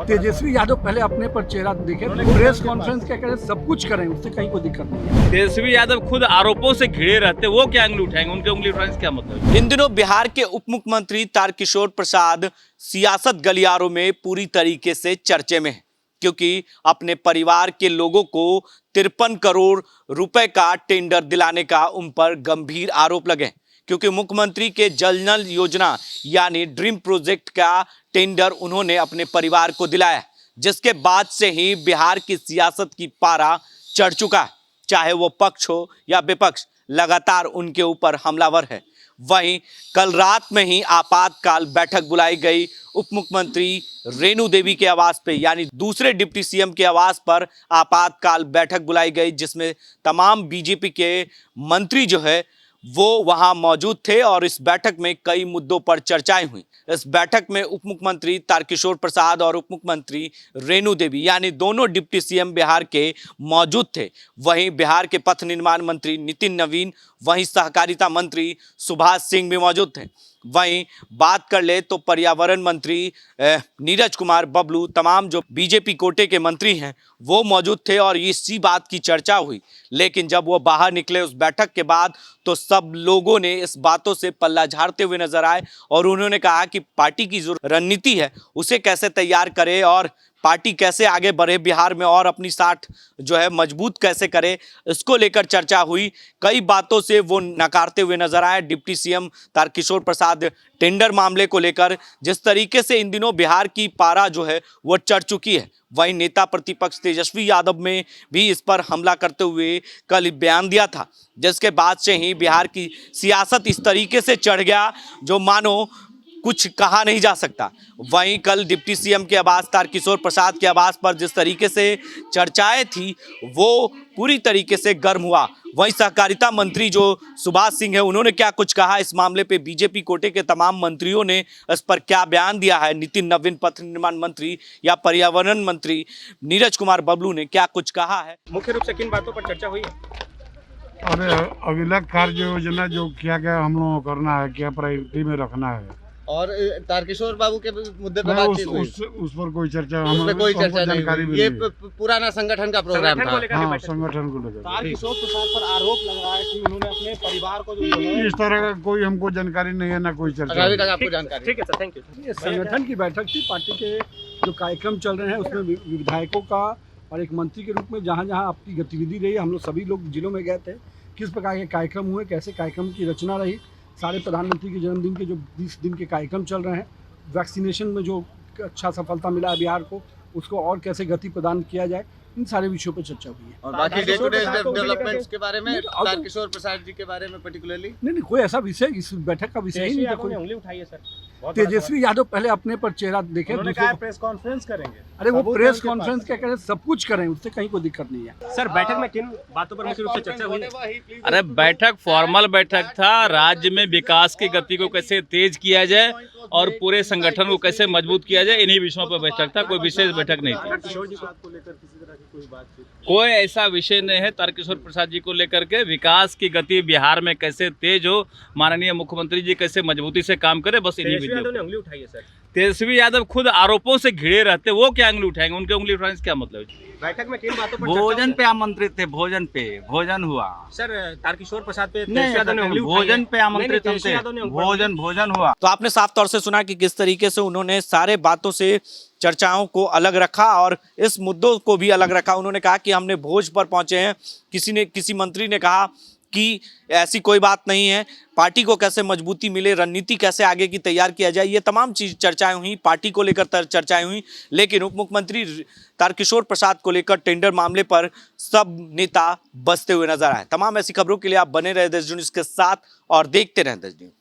तेजस्वी यादव पहले अपने पर चेहरा दिखे, प्रेस कॉन्फ्रेंस क्या करें, सब कुछ करें, उससे कहीं कोई दिक्कत नहीं है। तेजस्वी यादव खुद आरोपों से घिरे रहते, वो क्या उंगली उठाएंगे? उनके उंगली उठाने से क्या मतलब है? इन दिनों बिहार के उप मुख्यमंत्री तारकिशोर प्रसाद सियासत गलियारों में पूरी तरीके से चर्चे में हैं, क्योंकि अपने परिवार के लोगों को 53 करोड़ रुपए का टेंडर दिलाने का उन पर गंभीर आरोप लगे, क्योंकि मुख्यमंत्री के जल नल योजना यानी ड्रीम प्रोजेक्ट का टेंडर उन्होंने अपने परिवार को दिलाया, जिसके बाद से ही बिहार की सियासत की पारा चढ़ चुका है। चाहे वो पक्ष हो या विपक्ष, लगातार उनके ऊपर हमलावर है। वहीं कल रात में ही आपातकाल बैठक बुलाई गई उप मुख्यमंत्री रेणु देवी के आवास पे, यानी दूसरे डिप्टी सीएम के आवास पर आपातकाल बैठक बुलाई गई, जिसमें तमाम बीजेपी के मंत्री जो है वो वहां मौजूद थे और इस बैठक में कई मुद्दों पर चर्चाएं हुई। इस बैठक में उप मुख्यमंत्री तारकिशोर प्रसाद और उप मुख्यमंत्री रेणु देवी यानी दोनों डिप्टी सीएम बिहार के मौजूद थे। वहीं बिहार के पथ निर्माण मंत्री नितिन नवीन, वहीं सहकारिता मंत्री सुभाष सिंह भी मौजूद थे। वहीं बात कर ले तो पर्यावरण मंत्री नीरज कुमार बबलू, तमाम जो बीजेपी कोटे के मंत्री हैं वो मौजूद थे और इसी बात की चर्चा हुई। लेकिन जब वो बाहर निकले उस बैठक के बाद तो सब लोगों ने इस बातों से पल्ला झाड़ते हुए नजर आए और उन्होंने कहा कि पार्टी की जो रणनीति है उसे कैसे तैयार करे और पार्टी कैसे आगे बढ़े बिहार में और अपनी साठ जो है मजबूत कैसे करे, इसको लेकर चर्चा हुई। कई बातों से वो नकारते हुए नजर आए। Deputy CM Tarkishore Prasad tender मामले को लेकर जिस तरीके से इन दिनों बिहार की पारा जो है वो चढ़ चुकी है, वहीं नेता प्रतिपक्ष तेजस्वी यादव में भी इस पर हमला करते हुए कल बयान दिया था, जिसके बाद से ही बिहार की सियासत इस तरीके से चढ़ गया जो मानो कुछ कहा नहीं जा सकता। वहीं कल डिप्टी सीएम के आवास तारकिशोर प्रसाद के आवास पर जिस तरीके से चर्चाएं थी वो पूरी तरीके से गर्म हुआ। वहीं सहकारिता मंत्री जो सुभाष सिंह है उन्होंने क्या कुछ कहा इस मामले पे, बीजेपी कोटे के तमाम मंत्रियों ने इस पर क्या बयान दिया है, नितिन नवीन पथ निर्माण मंत्री या पर्यावरण मंत्री नीरज कुमार बबलू ने क्या कुछ कहा है। मुख्य रूप से किन बातों पर चर्चा हुई है? अरे अविलक कार्य योजना जो क्या क्या हम लोगों को करना है, क्या प्रायोरिटी में रखना है, और तारकिशोर बाबू के मुद्दे पर नहीं, बातचीत हुई। उस पर कोई चर्चा उसमें कोई चर्चा जानकारी नहीं भी ये नहीं। पुराना संगठन का प्रोग्राम संगठन को था। लेकर हाँ, बैठक। संगठन को लेकर तारकिशोर प्रसाद पर आरोप लग रहा है कि उन्होंने अपने परिवार को जो है इस तरह का कोई हमको जानकारी नहीं है, ना कोई चर्चा अभी है। तक आपको जानकारी। ठीक है सर, थैंक यू। ये संगठन की बैठक थी, पार्टी के जो कार्यक्रम चल रहे हैं उसमें विधायकों का और एक मंत्री के रूप में जहाँ जहाँ आपकी गतिविधि रही, हम लोग सभी लोग जिलों में गए थे, किस प्रकार के कार्यक्रम हुए, कैसे कार्यक्रम की रचना रही, सारे प्रधानमंत्री के जन्मदिन के जो 20 दिन के कार्यक्रम चल रहे हैं, वैक्सीनेशन में जो अच्छा सफलता मिला है बिहार को, उसको और कैसे गति प्रदान किया जाए, इन सारे विषयों पर चर्चा हुई है। और बाकी डे टू डे डेवलपमेंट्स के बारे में नहीं, अब तो- तारकिशोर प्रसाद जी के बारे में पर्टिकुलरली नहीं कोई ऐसा विषय इस बैठक का विषय ही नहीं था। कोई उंगली उठाई है सर, बहुत बड़ा तेजस्वी यादव पहले अपने पर चेहरा दिखे, उन्होंने दूसरों कहा को- प्रेस कॉन्फ्रेंस करेंगे। अरे वो सबूत प्रेस उनके कॉन्फ्रेंस पास क्या करें, सब कुछ करें, उससे कहीं कोई दिक्कत नहीं है। सर बैठक में किन बातों पर मुख्य रूप से चर्चा हुई है? अरे बैठक फॉर्मल बैठक था, राज्य में विकास की गति को कैसे तेज किया जाए और पूरे संगठन को कैसे मजबूत किया जाए, इन्हीं विषयों पर बैठक था, कोई विशेष बैठक नहीं थी। किशोर जी को लेकर किसी तरह की कोई बातचीत? कोई ऐसा विषय नहीं है तारकिशोर प्रसाद जी को लेकर के। विकास की गति बिहार में कैसे तेज हो, माननीय मुख्यमंत्री जी कैसे मजबूती से काम करे, बस इन्हीं तेजस्वी यादव विषयों ने पर। उंगली उठाई है सर। तेजस्वी यादव खुद आरोपों से घिरे रहते, वो क्या उंगली उठाएंगे? उनके उंगली उठाने से क्या मतलब है? बैठक में किन बातों पर चर्चा भोजन हुई पे आमंत्रित थे, भोजन पे भोजन हुआ है? सर तारकिशोर प्रसाद पे नहीं, तेजस्वी यादव ने उंगली उठाई है। भोजन पे आमंत्रित नहीं, हम तेजस्वी थे, यादव ने उंगली उठाई है। भोजन हुआ। तो आपने साफ तौर से सुना कि किस तरीके से उन्होंने सारे बातों से चर्चाओं को अलग रखा और इस मुद्दों को भी अलग रखा। उन्होंने कहा कि हमने भोज पर पहुंचे हैं, किसी मंत्री ने कहा कि ऐसी कोई बात नहीं है, पार्टी को कैसे मजबूती मिले, रणनीति कैसे आगे की तैयार किया जाए, ये तमाम चीज चर्चाएं हुई, पार्टी को लेकर चर्चाएं हुई। लेकिन उप मुख्यमंत्री तारकिशोर प्रसाद को लेकर टेंडर मामले पर सब नेता बसते हुए नजर आए। तमाम ऐसी खबरों के लिए आप बने रहे देश न्यूज़ के साथ और देखते रहे देश न्यूज़।